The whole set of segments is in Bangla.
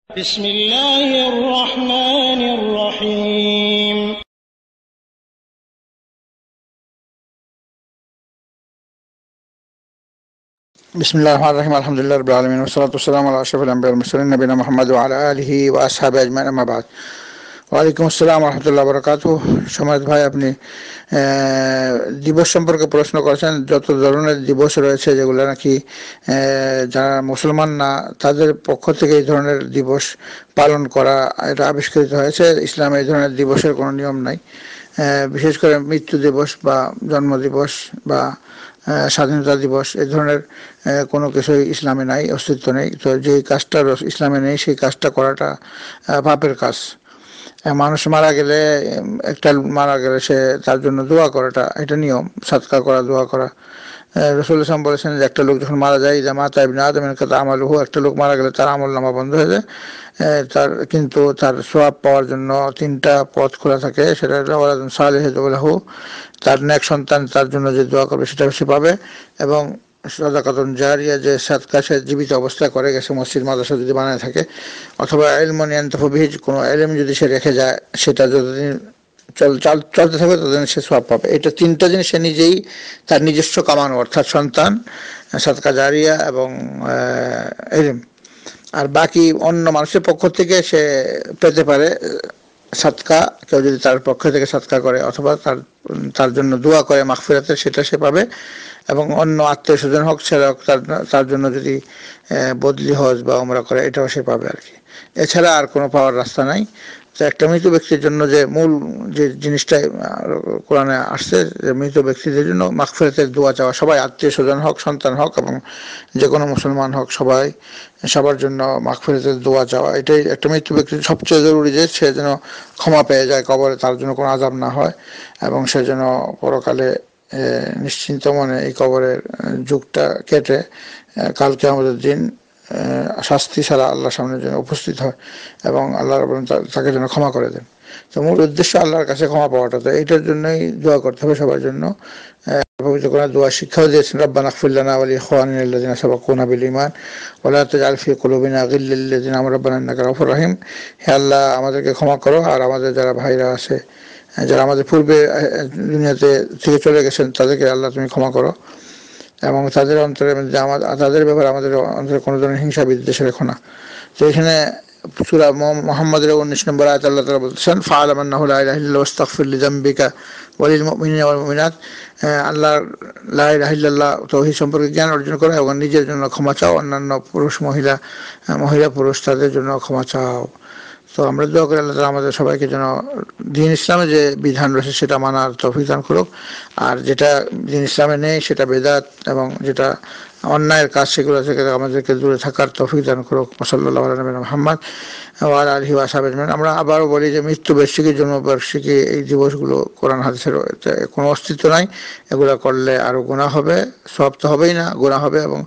بسم الله الرحمن الرحيم بسم الله الرحمن الرحيم الحمد لله رب العالمين والصلاة والسلام على أشرف الأنبياء والمرسلين نبينا محمد وعلى آله وأصحابه أجمعين أما بعد ওয়ালাইকুম আসসালাম রহমতুল্লাহ বরকাতুহ। সমাজ ভাই, আপনি দিবস সম্পর্কে প্রশ্ন করেছেন। যত ধরনের দিবস রয়েছে যেগুলো নাকি যারা মুসলমান না তাদের পক্ষ থেকে এই ধরনের দিবস পালন করা এটা আবিষ্কৃত হয়েছে। ইসলামে এই ধরনের দিবসের কোনো নিয়ম নাই। বিশেষ করে মৃত্যু দিবস বা জন্ম দিবস বা স্বাধীনতা দিবস এই ধরনের কোনো কিছুই ইসলামে নাই, অস্তিত্ব নেই। তো যে কাজটা ইসলামে নেই সেই কাজটা করাটা পাপের কাজ। মানুষ মারা গেলে, একটা মারা গেলে সে তার জন্য দোয়া করাটা এটা নিয়ম, সাদকা করা, দোয়া করা। রাসূল সাল্লাল্লাহু আলাইহি ওয়াসাল্লাম বলেছেন যে একটা লোক যখন মারা যায়, জামাতা ইবনে আদমের কথা আমালুহু, একটা লোক মারা গেলে তার আমল নামা বন্ধ হয়ে যায়। কিন্তু তার সওয়াব পাওয়ার জন্য তিনটা পথ খোলা থাকে। সেটা হলো ওয়ালাদুন সালিহু লাহু, তার নেক সন্তান তার জন্য যে দোয়া করবে সেটা সে পাবে, এবং সাদাকাতুন জারিয়া, যে সাদকা সে জীবিত অবস্থায় করে গেছে, মসজিদ মাদ্রাসা যদি বানায় থাকে, অথবা ইলমুন ইয়ানতাফু বিহি, কোনো ইলম যদি সে রেখে যায় সেটা যতদিন চলতে থাকবে ততদিন সে সওয়াব পাবে। এটা তিনটা জিনিস সে নিজেই তার নিজস্ব কামানো, অর্থাৎ সন্তান, সাদকা জারিয়া এবং ইলম। আর বাকি অন্য মানুষের পক্ষ থেকে সে পেতে পারে সাদকা, কেউ যদি তার পক্ষ থেকে সাদকা করে অথবা তার জন্য দোয়া করে মাগফিরাতের, সেটা সে পাবে। এবং অন্য আত্মীয় স্বজন হোক, ছেলে হোক, তার জন্য যদি বদলি হজ বা উমরা করে, এটাও সে পাবে আর কি। এছাড়া আর কোনো পাওয়ার রাস্তা নাই। তো একটা মৃত ব্যক্তির জন্য যে মূল যে জিনিসটা কোরআনে আসছে, যে মৃত ব্যক্তিদের জন্য মাগফিরাতের দোয়া চাওয়া, সবাই, আত্মীয় স্বজন হোক, সন্তান হোক এবং যে কোনো মুসলমান হোক, সবার জন্য মাগফিরাতের দোয়া চাওয়া, এটাই একটা মৃত ব্যক্তির সবচেয়ে জরুরি, যে সে যেন ক্ষমা পেয়ে যায় কবরে, তার জন্য কোনো আযাব না হয়, এবং সে যেন পরকালে নিশ্চিন্ত মনে এই কবরের যুগটা কেটে কালকে আমাদের দিন শাস্তি ছাড়া আল্লাহর সামনে যেন উপস্থিত হয় এবং আল্লাহ তাকে যেন ক্ষমা করে দেন। তো মূল উদ্দেশ্য আল্লাহর কাছে ক্ষমা পাওয়াটা। তো এইটার জন্যই দোয়া করতে হবে সবার জন্য। পবিত্র কোরআনে দোয়া শিক্ষাও দিয়েছেন, রব্বানা ইগফির লানা ওয়া লিইখওয়ানিনা আল্লাযিনা সাবাকুনা বিল ঈমান ওয়া লা তাজআল ফি কুলুবিনা গিল্লাল লিল্লাযিনা আমানু রাব্বানা ইন্নাকা রাউফুর রহিম। হে আল্লাহ, আমাদেরকে ক্ষমা করো, আর আমাদের যারা ভাইরা আছে, যারা আমাদের পূর্বে দুনিয়াতে থেকে চলে গেছেন, তাদেরকে আল্লাহ তুমি ক্ষমা করো, এবং তাদের অন্তরে, তাদের ব্যাপারে আমাদের অন্তরে কোনো ধরনের হিংসা বিদ্বেষ রেখো না। তো এখানে সূরা মুহাম্মদের 19 নম্বর আয়াত আল্লাহ তাআলা বলছেন, ফাআলাম আন্নাহু লা ইলাহা ইল্লাল্লাহ ওয়াস্তাগফির লিযামবিকা ওয়া লিল মুমিনিনা ওয়াল মুমিনাত। আল্লাহ লা ইলাহা ইল্লাল্লাহ তাওহীদ সম্পর্কে জ্ঞান অর্জন করো এবং নিজের জন্য ক্ষমা চাও, অন্যান্য মহিলা পুরুষ তাদের জন্য ক্ষমা চাও। তো আমরা দোয়া করি আল্লাহ তাআলা আমাদের সবাইকে যেন দ্বীন ইসলামে যে বিধান রয়েছে সেটা মানার তৌফিক দান করুক, আর যেটা দ্বীন ইসলামে নেই সেটা বেদাত এবং যেটা অন্যায়ের কাজ সেগুলো থেকে আমাদেরকে দূরে থাকার তৌফিক দান করুক। সাল্লাল্লাহু আলা নবিয়িনা মুহাম্মদ ওয়া আলা আলিহি ওয়া আসহাবিহি আজমাইন। আমরা আবারও বলি যে মৃত্যুবার্ষিকী, জন্মবার্ষিকী, এই দিবসগুলো কোরআন হাদিসের কোনো অস্তিত্ব নাই। এগুলো করলে আরও গুনাহ হবে, সওয়াব তো হবেই না, গুনাহ হবে, এবং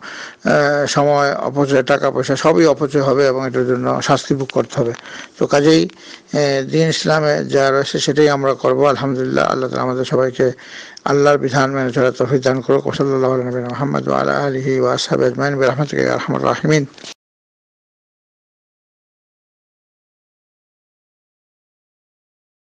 সময় অপচয়, টাকা পয়সা সবই অপচয় হবে, এবং এটার জন্য শাস্তি ভোগ করতে হবে। তো কাজেই দ্বীন ইসলামে যা রয়েছে সেটাই আমরা করবো। আলহামদুলিল্লাহ, আল্লাহ তাআলা আমাদের সবাইকে আল্লাহর বিধান মেনে চলার তৌফিক দান করুক। সাল্লাল্লাহু আলা নবিয়িনা মুহাম্মদ ওয়া আলা আলিহি ওয়া আসহাবিহি আজমাইন বিরহমাতিকা ইয়া আরহামার রাহিমিন।